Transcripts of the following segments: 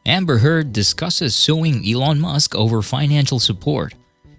Amber Heard discusses suing Elon Musk over financial support.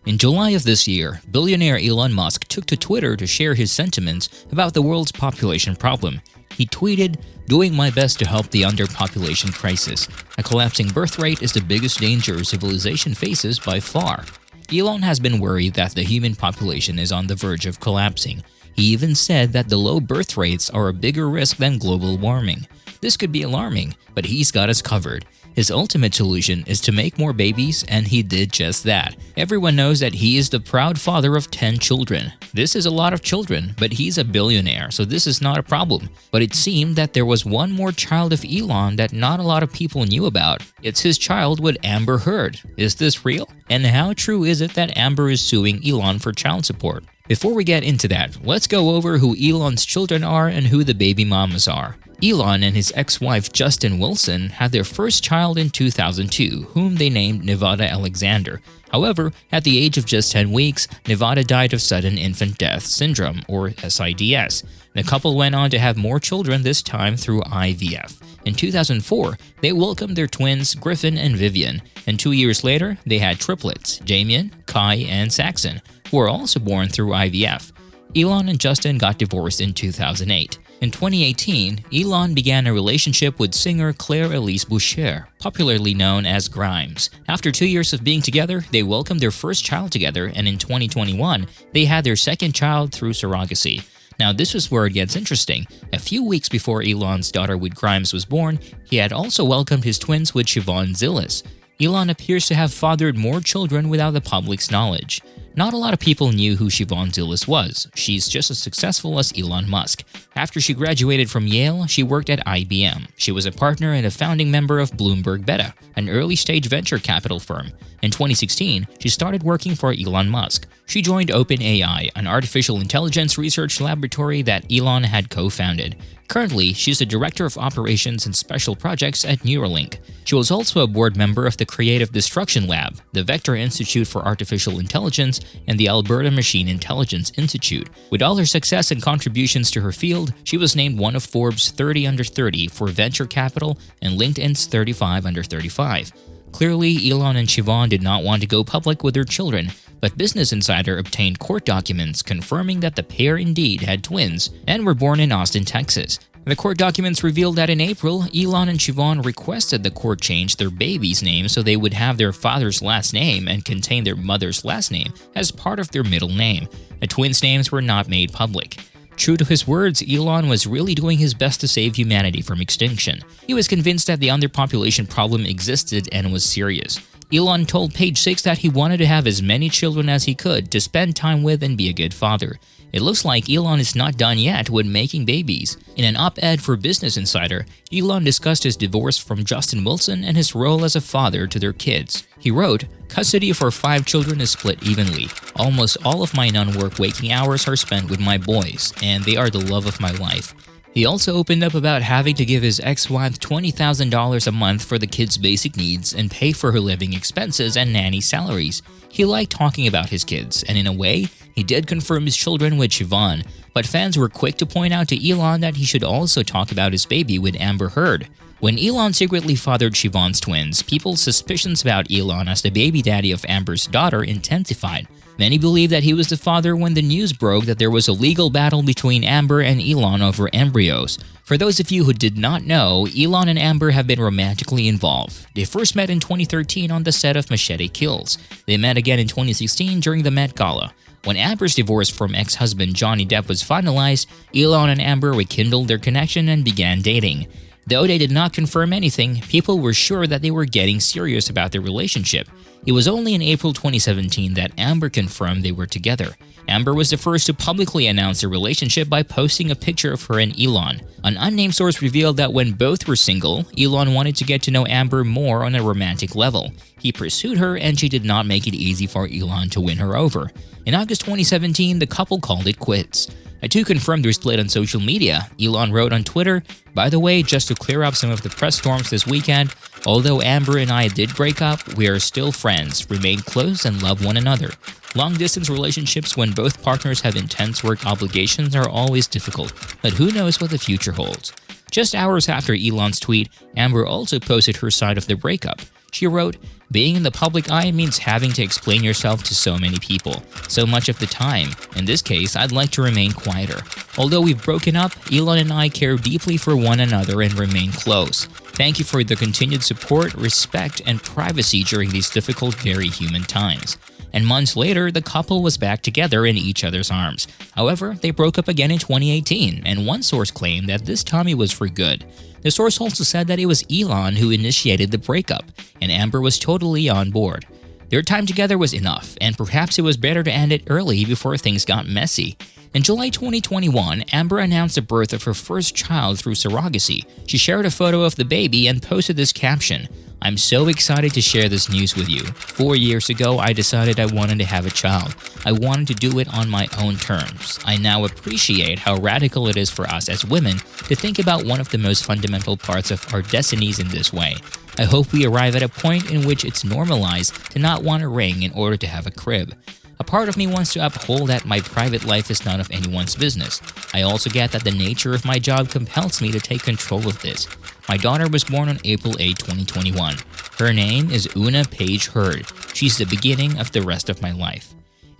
In July of this year, billionaire Elon Musk took to Twitter to share his sentiments about the world's population problem. He tweeted, "Doing my best to help the underpopulation crisis. A collapsing birth rate is the biggest danger civilization faces by far." Elon has been worried that the human population is on the verge of collapsing. He even said that the low birth rates are a bigger risk than global warming. This could be alarming, but he's got us covered. His ultimate solution is to make more babies, and he did just that. Everyone knows that he is the proud father of 10 children. This is a lot of children, but he's a billionaire, so this is not a problem. But it seemed that there was one more child of Elon that not a lot of people knew about. It's his child with Amber Heard. Is this real? And how true is it that Amber is suing Elon for child support? Before we get into that, let's go over who Elon's children are and who the baby mamas are. Elon and his ex-wife Justin Wilson had their first child in 2002, whom they named Nevada Alexander. However, at the age of just 10 weeks, Nevada died of sudden infant death syndrome, or SIDS. The couple went on to have more children, this time through IVF. In 2004, they welcomed their twins Griffin and Vivian, and 2 years later, they had triplets, Damien, Kai, and Saxon, who were also born through IVF. Elon and Justin got divorced in 2008. In 2018, Elon began a relationship with singer Claire Elise Boucher, popularly known as Grimes. After 2 years of being together, they welcomed their first child together, and in 2021, they had their second child through surrogacy. Now, this is where it gets interesting. A few weeks before Elon's daughter with Grimes was born, he had also welcomed his twins with Siobhan Zillis. Elon appears to have fathered more children without the public's knowledge. Not a lot of people knew who Siobhan Zillis was. She's just as successful as Elon Musk. After she graduated from Yale, she worked at IBM. She was a partner and a founding member of Bloomberg Beta, an early-stage venture capital firm. In 2016, she started working for Elon Musk. She joined OpenAI, an artificial intelligence research laboratory that Elon had co-founded. Currently, she's the Director of Operations and Special Projects at Neuralink. She was also a board member of the Creative Destruction Lab, the Vector Institute for Artificial Intelligence, and the Alberta Machine Intelligence Institute. With all her success and contributions to her field, she was named one of Forbes' 30 Under 30 for venture capital and LinkedIn's 35 Under 35. Clearly, Elon and Siobhan did not want to go public with their children, but Business Insider obtained court documents confirming that the pair indeed had twins and were born in Austin, Texas. The court documents revealed that in April, Elon and Siobhan requested the court change their baby's name so they would have their father's last name and contain their mother's last name as part of their middle name. The twins' names were not made public. True to his words, Elon was really doing his best to save humanity from extinction. He was convinced that the underpopulation problem existed and was serious. Elon told Page 6 that he wanted to have as many children as he could to spend time with and be a good father. It looks like Elon is not done yet with making babies. In an op-ed for Business Insider, Elon discussed his divorce from Justin Wilson and his role as a father to their kids. He wrote, "Custody for 5 children is split evenly. Almost all of my non-work waking hours are spent with my boys, and they are the love of my life." He also opened up about having to give his ex-wife $20,000 a month for the kids' basic needs and pay for her living expenses and nanny salaries. He liked talking about his kids, and in a way, he did confirm his children with Siobhan, but fans were quick to point out to Elon that he should also talk about his baby with Amber Heard. When Elon secretly fathered Siobhan's twins, people's suspicions about Elon as the baby daddy of Amber's daughter intensified. Many believe that he was the father when the news broke that there was a legal battle between Amber and Elon over embryos. For those of you who did not know, Elon and Amber have been romantically involved. They first met in 2013 on the set of Machete Kills. They met again in 2016 during the Met Gala. When Amber's divorce from ex-husband Johnny Depp was finalized, Elon and Amber rekindled their connection and began dating. Though they did not confirm anything, people were sure that they were getting serious about their relationship. It was only in April 2017 that Amber confirmed they were together. Amber was the first to publicly announce their relationship by posting a picture of her and Elon. An unnamed source revealed that when both were single, Elon wanted to get to know Amber more on a romantic level. He pursued her, and she did not make it easy for Elon to win her over. In August 2017, the couple called it quits. The two confirmed their split on social media. Elon wrote on Twitter, "By the way, just to clear up some of the press storms this weekend, although Amber and I did break up, we are still friends, remain close, and love one another. Long-distance relationships when both partners have intense work obligations are always difficult, but who knows what the future holds." Just hours after Elon's tweet, Amber also posted her side of the breakup. She wrote, "Being in the public eye means having to explain yourself to so many people, so much of the time. In this case, I'd like to remain quieter. Although we've broken up, Elon and I care deeply for one another and remain close. Thank you for the continued support, respect, and privacy during these difficult, very human times." And months later, the couple was back together in each other's arms. However, they broke up again in 2018, and one source claimed that this time it was for good. The source also said that it was Elon who initiated the breakup, and Amber was totally on board. Their time together was enough, and perhaps it was better to end it early before things got messy. In July 2021, Amber announced the birth of her first child through surrogacy. She shared a photo of the baby and posted this caption, "I'm so excited to share this news with you. 4 years ago, I decided I wanted to have a child. I wanted to do it on my own terms. I now appreciate how radical it is for us as women to think about one of the most fundamental parts of our destinies in this way. I hope we arrive at a point in which it's normalized to not want a ring in order to have a crib. A part of me wants to uphold that my private life is none of anyone's business. I also get that the nature of my job compels me to take control of this. My daughter was born on April 8, 2021. Her name is Una Page Heard. She's the beginning of the rest of my life."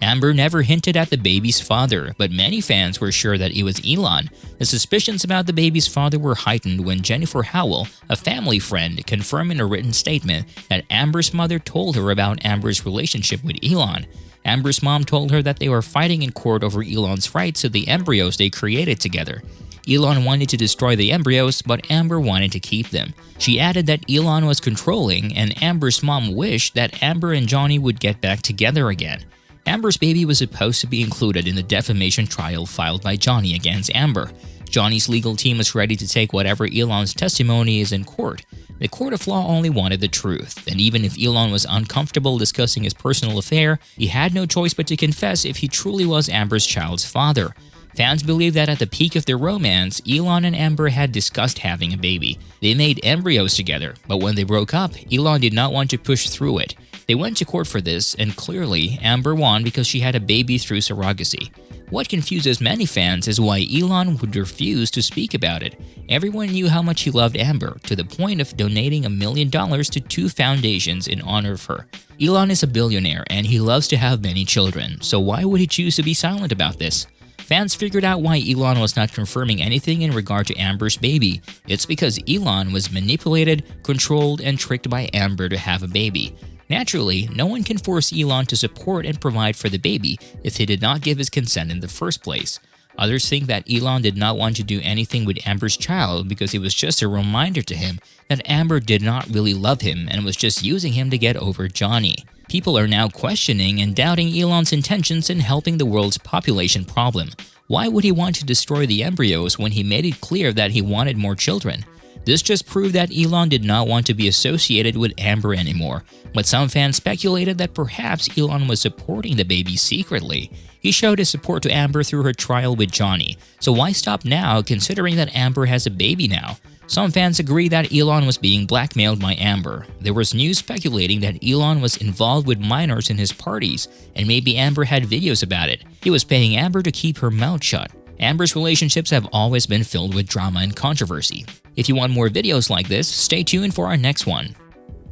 Amber never hinted at the baby's father, but many fans were sure that it was Elon. The suspicions about the baby's father were heightened when Jennifer Howell, a family friend, confirmed in a written statement that Amber's mother told her about Amber's relationship with Elon. Amber's mom told her that they were fighting in court over Elon's rights to the embryos they created together. Elon wanted to destroy the embryos, but Amber wanted to keep them. She added that Elon was controlling, and Amber's mom wished that Amber and Johnny would get back together again. Amber's baby was supposed to be included in the defamation trial filed by Johnny against Amber. Johnny's legal team was ready to take whatever Elon's testimony is in court. The court of law only wanted the truth, and even if Elon was uncomfortable discussing his personal affair, he had no choice but to confess if he truly was Amber's child's father. Fans believe that at the peak of their romance, Elon and Amber had discussed having a baby. They made embryos together, but when they broke up, Elon did not want to push through it. They went to court for this, and clearly, Amber won because she had a baby through surrogacy. What confuses many fans is why Elon would refuse to speak about it. Everyone knew how much he loved Amber, to the point of donating $1 million to 2 foundations in honor of her. Elon is a billionaire, and he loves to have many children, so why would he choose to be silent about this? Fans figured out why Elon was not confirming anything in regard to Amber's baby. It's because Elon was manipulated, controlled, and tricked by Amber to have a baby. Naturally, no one can force Elon to support and provide for the baby if he did not give his consent in the first place. Others think that Elon did not want to do anything with Amber's child because it was just a reminder to him that Amber did not really love him and was just using him to get over Johnny. People are now questioning and doubting Elon's intentions in helping the world's population problem. Why would he want to destroy the embryos when he made it clear that he wanted more children? This just proved that Elon did not want to be associated with Amber anymore, but some fans speculated that perhaps Elon was supporting the baby secretly. He showed his support to Amber through her trial with Johnny, so why stop now considering that Amber has a baby now? Some fans agree that Elon was being blackmailed by Amber. There was news speculating that Elon was involved with minors in his parties, and maybe Amber had videos about it. He was paying Amber to keep her mouth shut. Amber's relationships have always been filled with drama and controversy. If you want more videos like this, stay tuned for our next one.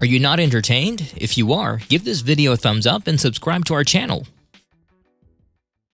Are you not entertained? If you are, give this video a thumbs up and subscribe to our channel.